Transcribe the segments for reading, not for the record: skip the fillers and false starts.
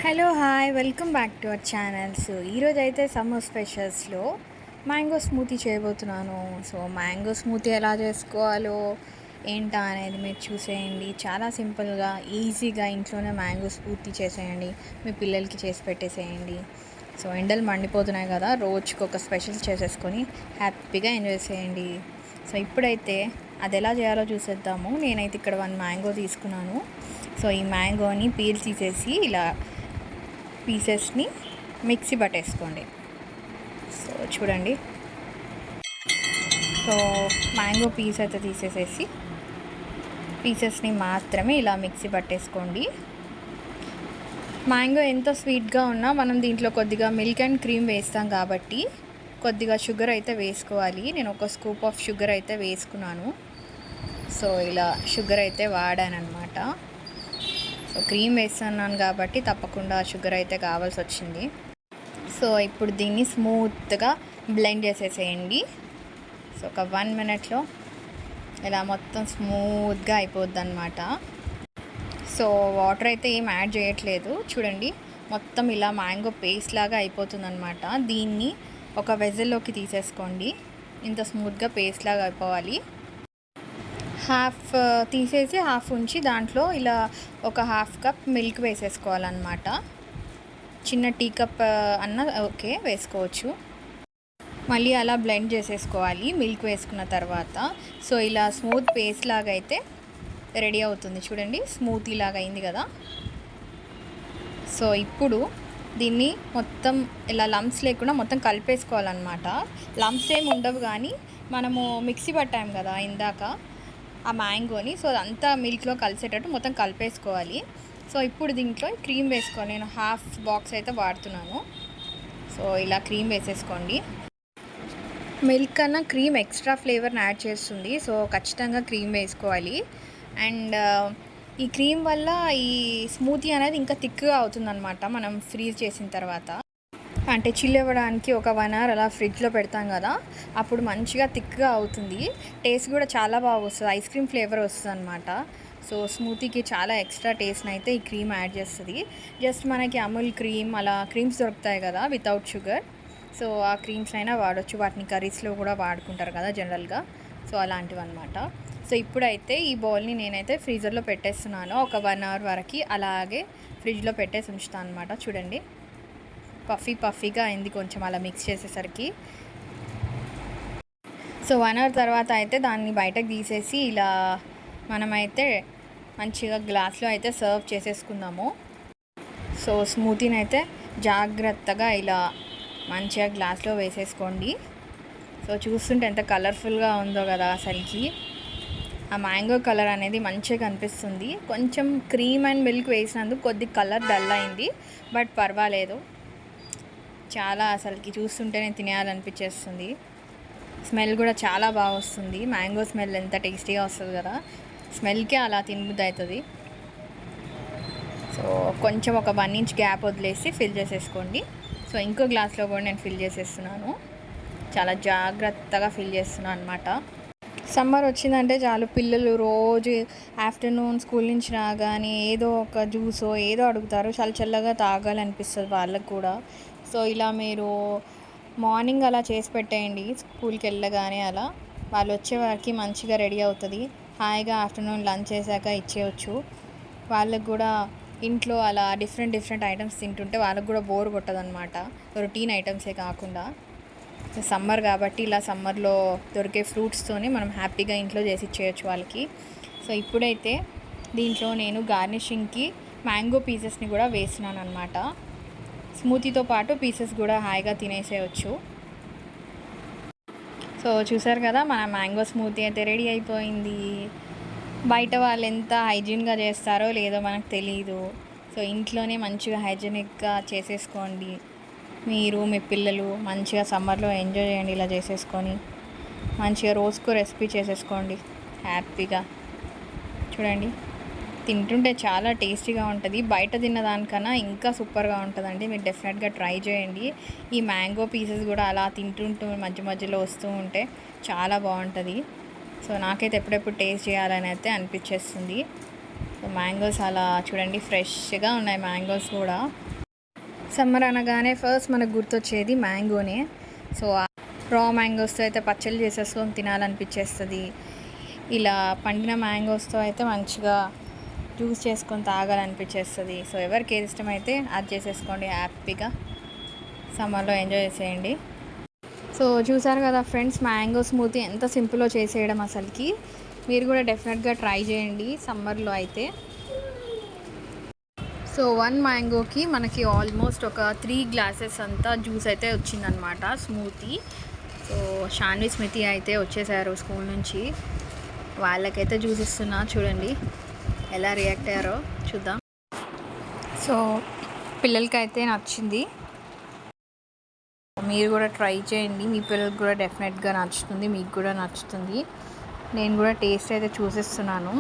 Hello hi welcome back to our channel. So ఈరోజు అయితే summer స్పెషల్స్లో mango smoothie చేయబోతున్నాను. So mango smoothie ఎలా చేసుకోవాలో ఏంటా అనేది మీరు చూసేయండి. చాలా సింపుల్గా ఈజీగా ఇంట్లోనే మ్యాంగో స్మూతీ చేసేయండి, మీ పిల్లలకి చేసి పెట్టేసేయండి. సో ఎండలు మండిపోతున్నాయి కదా, రోజుకి ఒక స్పెషల్ చేసేసుకొని హ్యాపీగా ఎంజాయ్ చేయండి. సో ఇప్పుడైతే అది ఎలా చేయాలో చూసేద్దాము. నేనైతే ఇక్కడ 1 మ్యాంగో తీసుకున్నాను. సో ఈ మ్యాంగోని పీల్ తీసేసి ఇలా పీసెస్ని మిక్సీ పట్టేసుకోండి. సో చూడండి, సో మ్యాంగో పీస్ అయితే తీసేసేసి పీసెస్ని మాత్రమే ఇలా మిక్సీ పట్టేసుకోండి. మ్యాంగో ఎంత స్వీట్గా ఉన్నా మనం దీంట్లో కొద్దిగా మిల్క్ అండ్ క్రీమ్ వేస్తాం కాబట్టి కొద్దిగా షుగర్ అయితే వేసుకోవాలి. నేను ఒక స్కూప్ ఆఫ్ షుగర్ అయితే వేసుకున్నాను. సో ఇలా షుగర్ అయితే వాడాను అనమాట. సో క్రీమ్ వేస్తున్నాను కాబట్టి తప్పకుండా షుగర్ అయితే కావాల్సి వచ్చింది. సో ఇప్పుడు దీన్ని స్మూత్గా బ్లెండ్ చేసేసేయండి. సో ఒక 1 మినిట్లో ఇలా మొత్తం స్మూత్గా అయిపోద్ది అనమాట. సో వాటర్ అయితే ఏం యాడ్ చేయట్లేదు. చూడండి, మొత్తం ఇలా మ్యాంగో పేస్ట్ లాగా అయిపోతుంది అనమాట. దీన్ని ఒక వెజల్లోకి తీసేసుకోండి. ఇంత స్మూత్గా పేస్ట్ లాగా అయిపోవాలి. హాఫ్ తీసేసి హాఫ్ ఉంచి దాంట్లో ఇలా ఒక హాఫ్ కప్ మిల్క్ వేసేసుకోవాలన్నమాట. చిన్న టీ కప్ అన్న ఓకే వేసుకోవచ్చు. మళ్ళీ అలా బ్లెండ్ చేసేసుకోవాలి మిల్క్ వేసుకున్న తర్వాత. సో ఇలా స్మూత్ పేస్ట్ లాగా అయితే రెడీ అవుతుంది. చూడండి, స్మూతీ లాగా అయింది కదా. సో ఇప్పుడు దీన్ని మొత్తం ఇలా లంప్స్ లేకుండా మొత్తం కలిపేసుకోవాలన్నమాట. లంప్స్ ఏమి ఉండవు, కానీ మనము మిక్సీ పట్టాము కదా ఇందాక ఆ మ్యాంగోని, సో అదంతా మిల్క్లో కలిసేటట్టు మొత్తం కలిపేసుకోవాలి. సో ఇప్పుడు దీంట్లో క్రీమ్ వేసుకోవాలి. నేను హాఫ్ బాక్స్ అయితే వాడుతున్నాను. సో ఇలా క్రీమ్ వేసేసుకోండి. మిల్క్ కన్నా క్రీమ్ ఎక్స్ట్రా ఫ్లేవర్ని యాడ్ చేస్తుంది. సో ఖచ్చితంగా క్రీమ్ వేసుకోవాలి. అండ్ ఈ క్రీమ్ వల్ల ఈ స్మూతీ అనేది ఇంకా థిక్గా అవుతుందన్నమాట. మనం ఫ్రీజ్ చేసిన తర్వాత అంటే చిల్ అవ్వడానికి ఒక 1 అవర్ అలా ఫ్రిడ్జ్లో పెడతాం కదా, అప్పుడు మంచిగా థిక్గా అవుతుంది. టేస్ట్ కూడా చాలా బాగా వస్తుంది, ఐస్ క్రీమ్ ఫ్లేవర్ వస్తుంది అనమాట. సో స్మూతీకి చాలా ఎక్స్ట్రా టేస్ట్ని అయితే ఈ క్రీమ్ యాడ్ చేస్తుంది. జస్ట్ మనకి అమూల్ క్రీమ్ అలా క్రీమ్స్ దొరుకుతాయి కదా వితౌట్ షుగర్. సో ఆ క్రీమ్స్ అయినా వాడచ్చు, వాటిని కర్రీస్లో కూడా వాడుకుంటారు కదా జనరల్గా. సో అలాంటివి అనమాట. సో ఇప్పుడైతే ఈ బౌల్ని నేనైతే ఫ్రీజర్లో పెట్టేస్తున్నాను. ఒక 1 అవర్ వరకు అలాగే ఫ్రిడ్జ్లో పెట్టేసి ఉంచుతాను అనమాట. చూడండి, పఫీగా అయింది కొంచెం అలా మిక్స్ చేసేసరికి. సో 1 అవర్ తర్వాత అయితే దాన్ని బయటకు తీసేసి ఇలా మనమైతే మంచిగా గ్లాస్లో అయితే సర్వ్ చేసేసుకుందాము. సో స్మూతీని అయితే జాగ్రత్తగా ఇలా మంచిగా గ్లాస్లో వేసేసుకోండి. సో చూస్తుంటే ఎంత కలర్ఫుల్గా ఉందో కదా అసలుకి. ఆ మ్యాంగో కలర్ అనేది మంచిగా కనిపిస్తుంది. కొంచెం క్రీమ్ అండ్ మిల్క్ వేసినందుకు కొద్ది కలర్ డల్ అయింది, బట్ పర్వాలేదు. చాలా అసలుకి చూస్తుంటేనే తినేయాలనిపించేస్తుంది. స్మెల్ కూడా చాలా బాగా వస్తుంది. మ్యాంగో స్మెల్ ఎంత టేస్టీగా వస్తుంది కదా, స్మెల్కే అలా తినబుద్ధి అవుతుంది. సో కొంచెం ఒక 1 ఇంచ్ గ్యాప్ వదిలేసి ఫిల్ చేసేసుకోండి. సో ఇంకో గ్లాస్లో కూడా నేను ఫిల్ చేసేస్తున్నాను. చాలా జాగ్రత్తగా ఫిల్ చేస్తున్నాను అనమాట. సమ్మర్ వచ్చిందంటే చాలు, పిల్లలు రోజు ఆఫ్టర్నూన్ స్కూల్ నుంచి రాగానే ఏదో ఒక జ్యూసో ఏదో అడుగుతారు. చాలా చల్లగా తాగాలనిపిస్తుంది వాళ్ళకు కూడా. సో ఇలా మీరు మార్నింగ్ అలా చేసి పెట్టేయండి, స్కూల్కి వెళ్ళగానే అలా వాళ్ళు వచ్చే వారికి మంచిగా రెడీ అవుతుంది. హాయిగా ఆఫ్టర్నూన్ లంచ్ చేశాక ఇచ్చేయచ్చు. వాళ్ళకు కూడా ఇంట్లో అలా డిఫరెంట్ ఐటమ్స్ తింటుంటే వాళ్ళకు కూడా బోర్ కొట్టదనమాట, రొటీన్ ఐటమ్సే కాకుండా. సమ్మర్ కాబట్టి ఇలా సమ్మర్లో దొరికే ఫ్రూట్స్తోనే మనం హ్యాపీగా ఇంట్లో చేసి ఇచ్చేయచ్చు వాళ్ళకి. సో ఇప్పుడైతే దీంట్లో నేను గార్నిషింగ్కి మ్యాంగో పీసెస్ని కూడా వేస్తున్నాను అనమాట. స్మూతీతో పాటు పీసెస్ కూడా హాయిగా తినేసేయచ్చు. సో చూసారు కదా, మన మ్యాంగో స్మూతీ అయితే రెడీ అయిపోయింది. బయట వాళ్ళు ఎంత హైజీన్గా చేస్తారో లేదో మనకు తెలియదు. సో ఇంట్లోనే మంచిగా హైజీనిక్గా చేసేసుకోండి. మీరు మీ పిల్లలు మంచిగా సమ్మర్లో ఎంజాయ్ చేయండి. ఇలా చేసేసుకొని మంచిగా రోజుకో రెసిపీ చేసేసుకోండి హ్యాపీగా. చూడండి, తింటుంటే చాలా టేస్టీగా ఉంటుంది. బయట తిన్న దానికన్నా ఇంకా సూపర్గా ఉంటుందండి. మీరు డెఫినెట్గా ట్రై చేయండి. ఈ మ్యాంగో పీసెస్ కూడా అలా తింటుంటూ మధ్యలో వస్తూ ఉంటే చాలా బాగుంటుంది. సో నాకైతే ఎప్పుడెప్పుడు టేస్ట్ చేయాలని అయితే అనిపించేస్తుంది. సో మ్యాంగోస్ అలా చూడండి, ఫ్రెష్గా ఉన్నాయి మ్యాంగోస్ కూడా. సమ్మర్ అనగానే ఫస్ట్ మనకు గుర్తొచ్చేది మ్యాంగోనే. సో రా మ్యాంగోస్తో అయితే పచ్చళ్ళు చేసేసుకొని తినాలనిపించేస్తుంది. ఇలా పండిన మ్యాంగోస్తో అయితే మంచిగా జ్యూస్ చేసుకొని తాగాలనిపించేస్తుంది. సో ఎవరికి ఏది ఇష్టమైతే అది చేసేసుకోండి, హ్యాపీగా సమ్మర్లో ఎంజాయ్ చేసేయండి. సో చూసారు కదా ఫ్రెండ్స్, మ్యాంగో స్మూతీ ఎంత సింపుల్లో చేసేయడం అసలుకి. మీరు కూడా డెఫినెట్గా ట్రై చేయండి సమ్మర్లో అయితే. సో 1 మ్యాంగోకి మనకి ఆల్మోస్ట్ ఒక 3 గ్లాసెస్ అంతా జ్యూస్ అయితే వచ్చిందనమాట, స్మూతీ. సో షాన్వి స్మితి అయితే వచ్చేసారు స్కూల్ నుంచి. వాళ్ళకైతే జ్యూస్ ఇస్తున్నా, చూడండి ఎలా రియాక్ట్ అయ్యారో చూద్దాం. సో పిల్లలకైతే నచ్చింది, మీరు కూడా ట్రై చేయండి. మీ పిల్లలకు కూడా డెఫినెట్గా నచ్చుతుంది, మీకు కూడా నచ్చుతుంది. నేను కూడా టేస్ట్ అయితే చూసిస్తున్నాను.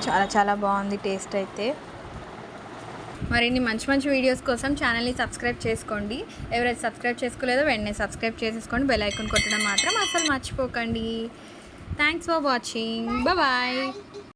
చాలా చాలా బాగుంది టేస్ట్ అయితే. మరిన్ని మంచి మంచి వీడియోస్ కోసం ఛానల్ని సబ్స్క్రైబ్ చేసుకోండి. ఎవరైతే సబ్స్క్రైబ్ చేసుకోలేదో వెంటనే సబ్స్క్రైబ్ చేసేసుకోండి. బెల్ ఐకాన్ కొట్టడం మాత్రం అసలు మర్చిపోకండి. Thanks for watching. బాయ్.